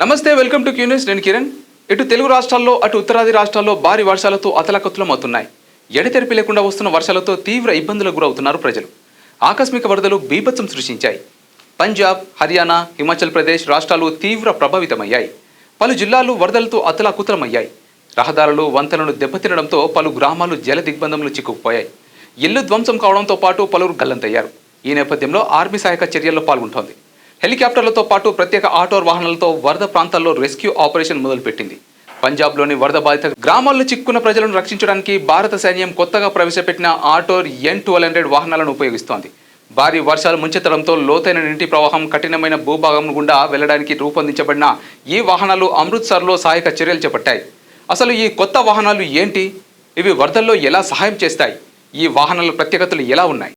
నమస్తే, welcome to Q News. నేను కిరణ్. ఇటు తెలుగు రాష్ట్రాల్లో అటు ఉత్తరాది రాష్ట్రాల్లో భారీ వర్షాలతో అతలాకుతలమవుతున్నాయి. ఎడతెరిపి లేకుండా వస్తున్న వర్షాలతో తీవ్ర ఇబ్బందులకు గురవుతున్నారు ప్రజలు. ఆకస్మిక వరదలు బీభత్సం సృష్టించాయి. పంజాబ్, హర్యానా, హిమాచల్ ప్రదేశ్ రాష్ట్రాలు తీవ్ర ప్రభావితమయ్యాయి. పలు జిల్లాలు వరదలతో అతలాకుతలమయ్యాయి. రహదారులు, వంతెనలు దెబ్బతినడంతో పలు గ్రామాలు జల దిగ్బంధంలో చిక్కుకుపోయాయి. ఇల్లు ధ్వంసం కావడంతో పాటు పలువురు గల్లంతయ్యారు. ఈ నేపథ్యంలో ఆర్మీ సహాయక చర్యల్లో పాల్గొంటోంది. హెలికాప్టర్లతో పాటు ప్రత్యేక ఆటోర్ వాహనాలతో వరద ప్రాంతాల్లో రెస్క్యూ ఆపరేషన్ మొదలుపెట్టింది. పంజాబ్లోని వరద బాధిత గ్రామాల్లో చిక్కున్న ప్రజలను రక్షించడానికి భారత సైన్యం కొత్తగా ప్రవేశపెట్టిన ఆటోర్ N1200 వాహనాలను ఉపయోగిస్తోంది. భారీ వర్షాలు ముంచెత్తడంతో లోతైన నీటి ప్రవాహం, కఠినమైన భూభాగం గుండా వెళ్లడానికి రూపొందించబడిన ఈ వాహనాలు అమృత్సర్లో సహాయక చర్యలు చేపట్టాయి. అసలు ఈ కొత్త వాహనాలు ఏంటి? ఇవి వరదల్లో ఎలా సహాయం చేస్తాయి? ఈ వాహనాల ప్రత్యేకతలు ఎలా ఉన్నాయి?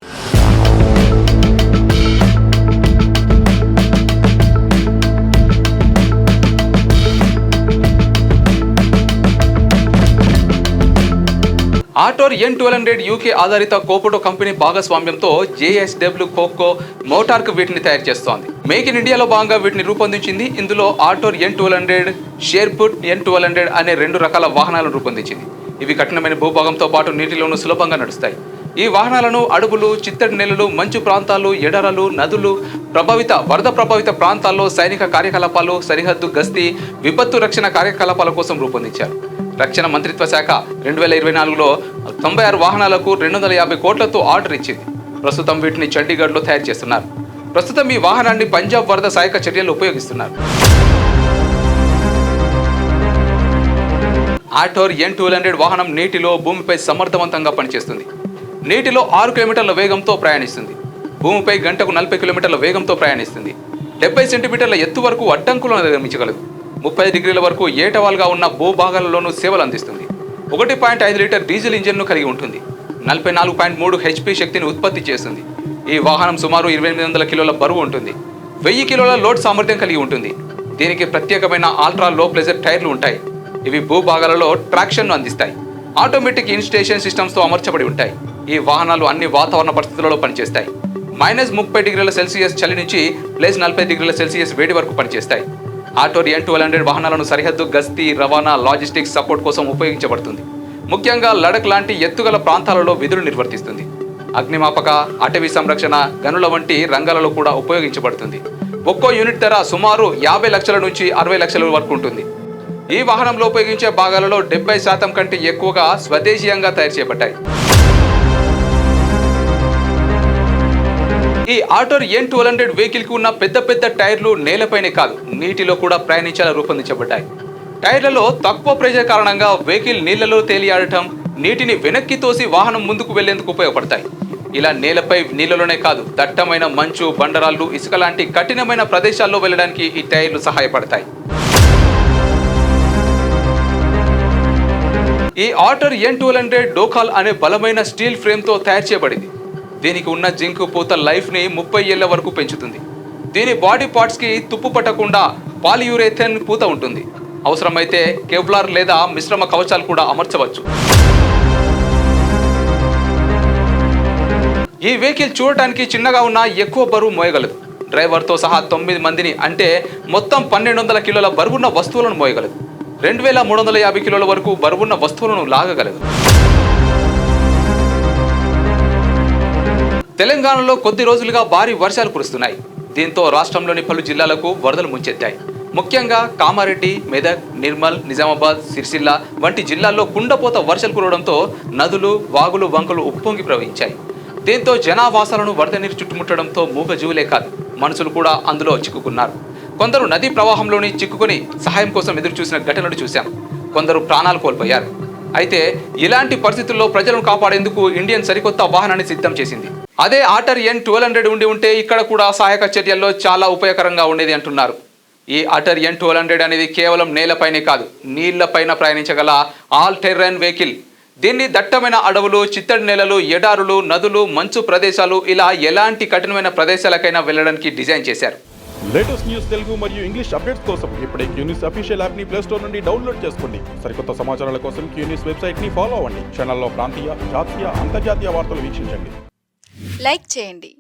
ఆటోర్ N1200 యూకే ఆధారిత కోపోటో కంపెనీ భాగస్వామ్యంతో JSW కోకో మోటార్కు వీటిని తయారు చేస్తోంది. మేక్ ఇన్ ఇండియాలో భాగంగా వీటిని రూపొందించింది. ఇందులో ఆటోర్ N1200, షేర్పుట్ N1200 అనే 2 రకాల వాహనాలను రూపొందించింది. ఇవి కఠినమైన భూభాగంతో పాటు నీటిలోనూ సులభంగా నడుస్తాయి. ఈ వాహనాలను అడవులు, చిత్తడి నేలలు, మంచు ప్రాంతాలు, ఎడారులు, నదులు, వరద ప్రభావిత ప్రాంతాల్లో సైనిక కార్యకలాపాలు, సరిహద్దు గస్తీ, విపత్తు రక్షణ కార్యకలాపాల కోసం రూపొందించారు. రక్షణ మంత్రిత్వ శాఖ 2024లో 96 వాహనాలకు 250 కోట్లతో ఆర్డర్ ఇచ్చింది. ప్రస్తుతం వీటిని చండీగఢ్లో తయారు చేస్తున్నారు. ప్రస్తుతం ఈ వాహనాన్ని పంజాబ్ వరద సహాయక చర్యలు ఉపయోగిస్తున్నారు. ఆటోర్ N1200 వాహనం నీటిలో, భూమిపై సమర్థవంతంగా పనిచేస్తుంది. నీటిలో 6 కిలోమీటర్ల వేగంతో ప్రయాణిస్తుంది. భూమిపై గంటకు 40 కిలోమీటర్ల వేగంతో ప్రయాణిస్తుంది. 70 సెంటీమీటర్ల ఎత్తు వరకు అడ్డంకులను నిర్మించగలదు. 30 డిగ్రీల వరకు ఏటవాల్గా ఉన్న భూభాగాలలోనూ సేవలు అందిస్తుంది. 1.5 లీటర్ డీజిల్ ఇంజిన్ను కలిగి ఉంటుంది. 44.3 HP శక్తిని ఉత్పత్తి చేస్తుంది. ఈ వాహనం సుమారు 2800 కిలోల బరువు ఉంటుంది. 1000 కిలోల లోడ్ సామర్థ్యం కలిగి ఉంటుంది. దీనికి ప్రత్యేకమైన అల్ట్రా లో ప్రెజర్ టైర్లు ఉంటాయి. ఇవి భూభాగాలలో ట్రాక్షన్ను అందిస్తాయి. ఆటోమేటిక్ ఇన్స్టేషన్ సిస్టమ్స్తో అమర్చబడి ఉంటాయి. ఈ వాహనాలు అన్ని వాతావరణ పరిస్థితులలో పనిచేస్తాయి. -30 డిగ్రీల సెల్సియస్ చలి నుంచి +40 డిగ్రీల సెల్సియస్ వేడి వరకు పనిచేస్తాయి. ఆటోర్ N1200 వాహనాలను సరిహద్దు గస్తీ, రవాణా, లాజిస్టిక్స్ సపోర్ట్ కోసం ఉపయోగించబడుతుంది. ముఖ్యంగా లడక్ లాంటి ఎత్తుగల ప్రాంతాలలో విధులు నిర్వర్తిస్తుంది. అగ్నిమాపక, అటవీ సంరక్షణ, గనుల వంటి రంగాలలో కూడా ఉపయోగించబడుతుంది. ఒక్కో యూనిట్ ధర సుమారు 50 లక్షల నుంచి 60 లక్షల వరకు ఉంటుంది. ఈ వాహనంలో ఉపయోగించే భాగాలలో 70% కంటే ఎక్కువగా స్వదేశీయంగా తయారు చేయబడ్డాయి. ఈ ఆటోర్ N1200 వెహికల్ కి ఉన్న పెద్ద పెద్ద టైర్లు నేలపైనే కాదు, నీటిలో కూడా ప్రయాణించేలా రూపొందించబడ్డాయి. టైర్లలో తక్కువ ప్రెషర్ కారణంగా వెహికల్ నీళ్లలో తేలియాడటం, నీటిని వెనక్కి తోసి వాహనం ముందుకు వెళ్లేందుకు ఉపయోగపడతాయి. ఇలా నేలపై, నీళ్లలోనే కాదు, దట్టమైన మంచు, బండరాళ్ళు, ఇసుక లాంటి కఠినమైన ప్రదేశాల్లో వెళ్ళడానికి ఈ టైర్లు సహాయపడతాయి. ఈ ఆటోర్ N1200 డోకాల్ అనే బలమైన స్టీల్ ఫ్రేమ్తో తయారు చేయబడింది. దీనికి ఉన్న జింక్ పూత లైఫ్ని 30 ఏళ్ల వరకు పెంచుతుంది. దీని బాడీ పార్ట్స్కి తుప్పు పట్టకుండా పాలియూరేథేన్ పూత ఉంటుంది. అవసరమైతే కెవ్లార్ లేదా మిశ్రమ కవచాలు కూడా అమర్చవచ్చు. ఈ వెహికల్ చూడటానికి చిన్నగా ఉన్నా ఎక్కువ బరువు మోయగలదు. డ్రైవర్తో సహా 9 మందిని, అంటే మొత్తం 1200 కిలోల బరువున్న వస్తువులను మోయగలదు. 2350 కిలోల వరకు బరువున్న వస్తువులను లాగగలదు. తెలంగాణలో కొద్ది రోజులుగా భారీ వర్షాలు కురుస్తున్నాయి. దీంతో రాష్ట్రంలోని పలు జిల్లాలకు వరదలు ముంచెత్తాయి. ముఖ్యంగా కామారెడ్డి, మెదక్, నిర్మల్, నిజామాబాద్, సిరిసిల్ల వంటి జిల్లాల్లో కుండపోత వర్షాలు కురవడంతో నదులు, వాగులు, వంకలు ఉప్పొంగి ప్రవహించాయి. దీంతో జనావాసాలను వరద నీరు చుట్టుముట్టడంతో మూగజీవులే కాదు, మనుషులు కూడా అందులో చిక్కుకున్నారు. కొందరు నదీ ప్రవాహంలోని చిక్కుకొని సహాయం కోసం ఎదురు చూసిన ఘటనలు చూశాం. కొందరు ప్రాణాలు కోల్పోయారు. అయితే ఇలాంటి పరిస్థితుల్లో ప్రజలను కాపాడేందుకు ఇండియన్ సరికొత్త వాహనాన్ని సిద్ధం చేసింది. అదే ఆటోర్ N1200 ఉండి ఉంటే ఇక్కడ కూడా సహాయక చర్యల్లో చాలా ఉపయోగకరంగా ఉండేది అంటున్నారు. ఈ ఆటోర్ N1200 అనేది కేవలం నేలపైనే కాదు, నీళ్లపైన ప్రయాణించగల ఆల్ టెర్రైన్ వెహికల్. దీన్ని దట్టమైన అడవులు, చిత్తడి నేలలు, ఎడారులు, నదులు, మంచు ప్రదేశాలు, ఇలా ఎలాంటి కఠినమైన ప్రదేశాలకైనా వెళ్ళడానికి డిజైన్ చేశారు. లేటెస్ట్ న్యూస్ తెలుగు మరియు ఇంగ్లీష్ అప్డేట్స్ కోసం ఇప్పుడే క్యూన్యూస్ అఫీషియల్ యాప్ ని ప్లే స్టోర్ నుండి డౌన్లోడ్ చేసుకోండి. సరికొత్త సమాచారాల కోసం క్యూన్యూస్ వెబ్సైట్ ని ఫాలో అవ్వండి. ఛానల్లో ప్రాంతీయ, జాతీయ, అంతర్జాతీయ వార్తలు వీక్షించండి. లైక్ చేయండి.